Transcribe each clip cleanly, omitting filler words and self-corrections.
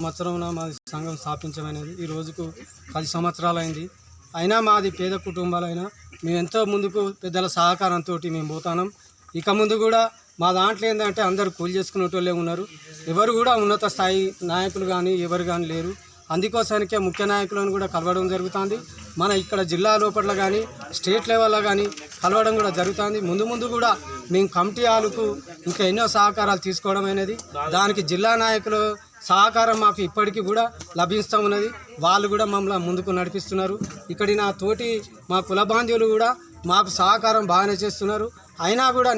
సంవత్సరంలో మాది సంఘం స్థాపించమైనది. ఈ రోజుకు 10 సంవత్సరాలైంది. అయినా మాది పేద కుటుంబాలైనా మేము ఎంతో ముందుకు పెద్దల సహకారంతో మేము పోతున్నాం. ఇక ముందు కూడా మా దాంట్లో ఏంటంటే అందరూ కూలి చేసుకునేటోళ్ళే ఉన్నారు. ఎవరు కూడా ఉన్నత స్థాయి నాయకులు కానీ ఎవరు కానీ లేరు. అందుకోసానికే ముఖ్య నాయకులను కూడా కలవడం జరుగుతుంది. మన ఇక్కడ జిల్లా లోపల కానీ స్టేట్ లెవెల్లో కానీ కలవడం కూడా జరుగుతుంది. ముందు కూడా మేము కమిటీ హాలుకు ఇంకా ఎన్నో సహకారాలు తీసుకోవడం అనేది, దానికి జిల్లా నాయకులు సహకారం మాకు ఇప్పటికీ కూడా లభిస్తూ ఉన్నది. వాళ్ళు కూడా మమ్మల్ని ముందుకు నడిపిస్తున్నారు. ఇక్కడి నా తోటి మా కుల బాంధవులు కూడా మాకు సహకారం బాగానే చేస్తున్నారు. అయినా కూడా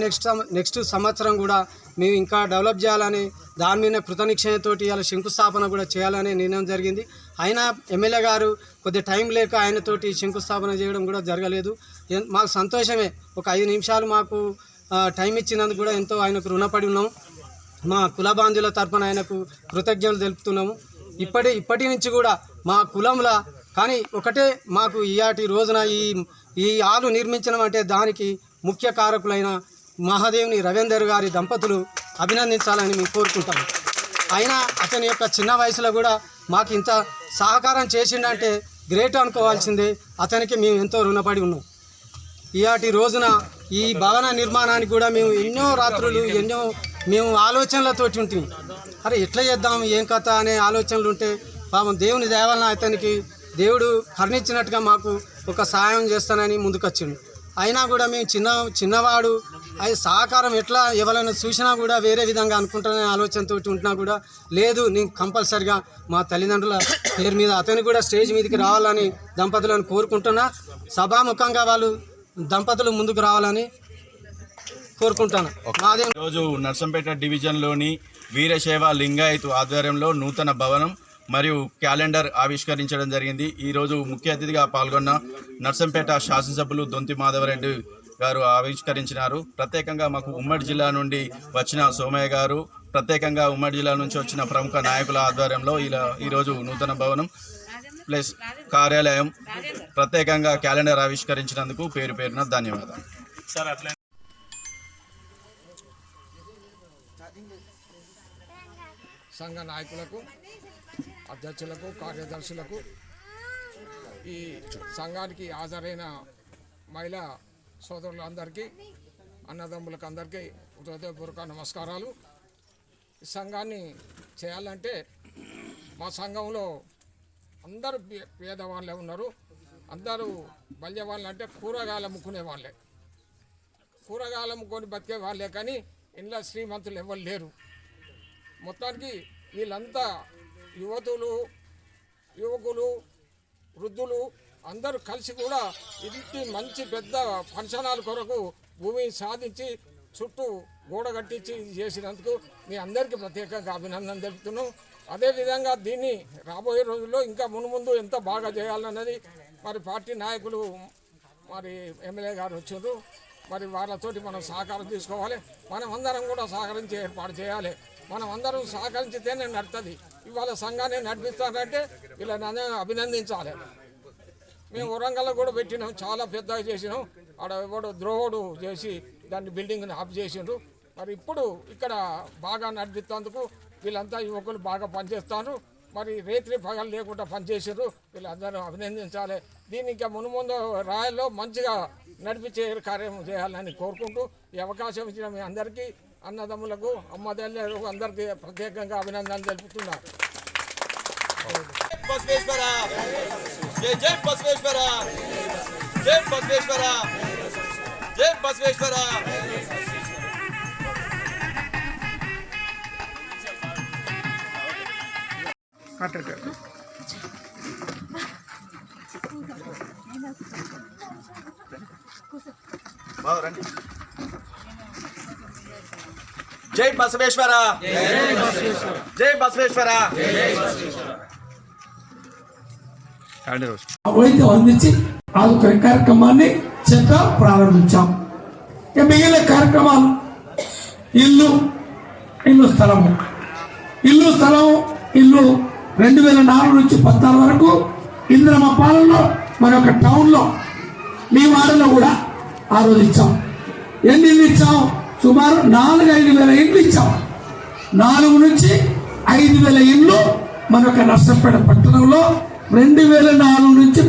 నెక్స్ట్ సంవత్సరం కూడా మేము ఇంకా డెవలప్ చేయాలని దాని మీద కృతనిశ్చయంతోటి ఇలా శంకుస్థాపన కూడా చేయాలనే నిర్ణయం జరిగింది. అయినా ఎమ్మెల్యే గారు కొద్దిగా టైం లేక ఆయనతోటి శంకుస్థాపన చేయడం కూడా జరగలేదు. మాకు సంతోషమే. ఒక 5 నిమిషాలు మాకు టైం ఇచ్చినందుకు కూడా ఎంతో ఆయనకు రుణపడి ఉన్నాము. మా కుల బాంధువుల తరపున ఆయనకు కృతజ్ఞతలు తెలుపుతున్నాము. ఇప్పటి నుంచి కూడా మా కులంలో కానీ ఒకటే మాకు ఈయాటి రోజున ఈ ఆలు నిర్మించడం అంటే దానికి ముఖ్య కారకులైన మహాదేవుని రవీందర్ గారి దంపతులు అభినందించాలని మేము కోరుకుంటాము. అయినా అతని యొక్క చిన్న వయసులో కూడా మాకు ఇంత సహకారం చేసిండంటే గ్రేట్ అనుకోవాల్సిందే. అతనికి మేము ఎంతో రుణపడి ఉన్నాం. ఈయాటి రోజున ఈ భవన నిర్మాణానికి కూడా మేము ఎన్నో రాత్రులు మేము ఆలోచనలతోటి ఉంటుంది. అరే ఎట్లా చేద్దాం ఏం కథ అనే ఆలోచనలు ఉంటే పాపం దేవుని దయవలన అతనికి దేవుడు కరుణించినట్టుగా మాకు ఒక సహాయం చేస్తానని ముందుకొచ్చిండు. అయినా కూడా మేము చిన్నవాడు అది సహకారం ఎట్లా ఎవరైనా చూసినా కూడా వేరే విధంగా అనుకుంటాననే ఆలోచనతో ఉంటున్నా కూడా లేదు, నేను కంపల్సరిగా మా తల్లిదండ్రుల పేరు మీద అతను కూడా స్టేజ్ మీదకి రావాలని దంపతులను కోరుకుంటున్నా. సభాముఖంగా వాళ్ళు దంపతులు ముందుకు రావాలని కోరుకుంటాను. ఈరోజు నర్సంపేట డివిజన్లోని వీరశైవ లింగాయత్ ఆధ్వర్యంలో నూతన భవనం మరియు క్యాలెండర్ ఆవిష్కరించడం జరిగింది. ఈరోజు ముఖ్య అతిథిగా పాల్గొన్న నర్సంపేట శాసనసభ్యులు దొంతి మాధవరెడ్డి గారు ఆవిష్కరించినారు. ప్రత్యేకంగా మాకు ఉమ్మడి జిల్లా నుండి వచ్చిన సోమయ్య గారు, ప్రత్యేకంగా ఉమ్మడి జిల్లా నుంచి వచ్చిన ప్రముఖ నాయకుల ఆధ్వర్యంలో ఈరోజు నూతన భవనం ప్లస్ కార్యాలయం ప్రత్యేకంగా క్యాలెండర్ ఆవిష్కరించినందుకు పేరున ధన్యవాదాలు. సంఘ నాయకులకు, అధ్యక్షులకు, కార్యదర్శులకు, ఈ సంఘానికి హాజరైన మహిళా సోదరులందరికీ, అన్నదమ్ములకు అందరికీ హృదయపూర్వక నమస్కారాలు. ఈ సంఘాన్ని చేయాలంటే మా సంఘంలో అందరూ పేదవాళ్ళే ఉన్నారు. అందరూ బల్య వాళ్ళు అంటే కూరగాయలు అమ్ముకునే వాళ్ళే, కూరగాయలు అమ్ముకొని బతికే వాళ్ళే. కానీ ఇంట్లో శ్రీమంతులు ఎవరు లేరు. మొత్తానికి వీళ్ళంతా యువకులు, వృద్ధులు అందరూ కలిసి కూడా ఇంటి మంచి పెద్ద ఫంక్షన్ హాల్ కొరకు భూమిని సాధించి చుట్టూ గోడ కట్టించి చేసినందుకు మీ అందరికీ ప్రత్యేకంగా అభినందన తెలుపుతున్నాం. అదేవిధంగా దీన్ని రాబోయే రోజుల్లో ఇంకా ముందు ఎంత బాగా చేయాలన్నది మరి పార్టీ నాయకులు మరి ఎమ్మెల్యే గారు వచ్చారు. మరి వాళ్ళతోటి మనం సహకారం తీసుకోవాలి. మనం అందరం కూడా సహకరించి ఏర్పాటు చేయాలి. మనం అందరం సహకరించితేనే నడుతుంది. ఇవాళ సంఘాన్ని నడిపిస్తారంటే వీళ్ళని అభినందించాలి. మేము వరంగల్లో కూడా పెట్టినాం, చాలా పెద్దగా చేసినాం. ఆడ ఎవడో ద్రోహుడు చేసి దాన్ని బిల్డింగ్ని ఆఫ్ చేసిండ్రు. మరి ఇప్పుడు ఇక్కడ బాగా నడిపిస్తేందుకు వీళ్ళంతా యువకులు బాగా పనిచేస్తారు. మరి రేత్రి పగలు లేకుండా పనిచేసారు. వీళ్ళందరూ అభినందించాలి. దీన్ని ఇంకా ముందు రాయల్లో మంచిగా నడిపించే కార్యం చేయాలని కోరుకుంటూ ఈ అవకాశం ఇచ్చిన మీ అందరికీ, అన్నదమ్ములకు, అమ్మదల్లకు అందరికీ ప్రత్యేకంగా అభినందనలు తెలుపుతున్నారు. జై బసవేశ్వర, జై బసవేశ్వర. వైద్యం అందించి ఆదుకునే కార్యక్రమాన్ని చెంత ప్రారంభించాం. మిగిలిన కార్యక్రమాలు ఇల్లు స్థలం 2004 నుంచి 2014 వరకు ఇందిరమ్మ పాలనలో మన యొక్క టౌన్లో మీ వాడలో కూడా ఆ రోజు ఇచ్చాం. ఎన్ని ఇల్లు ఇచ్చాం? సుమారు 4-5 వేల ఇండ్లు ఇచ్చాం. 4 నుంచి 5 వేల ఇండ్లు మన యొక్క నర్సంపేట పట్టణంలో 2004 నుంచి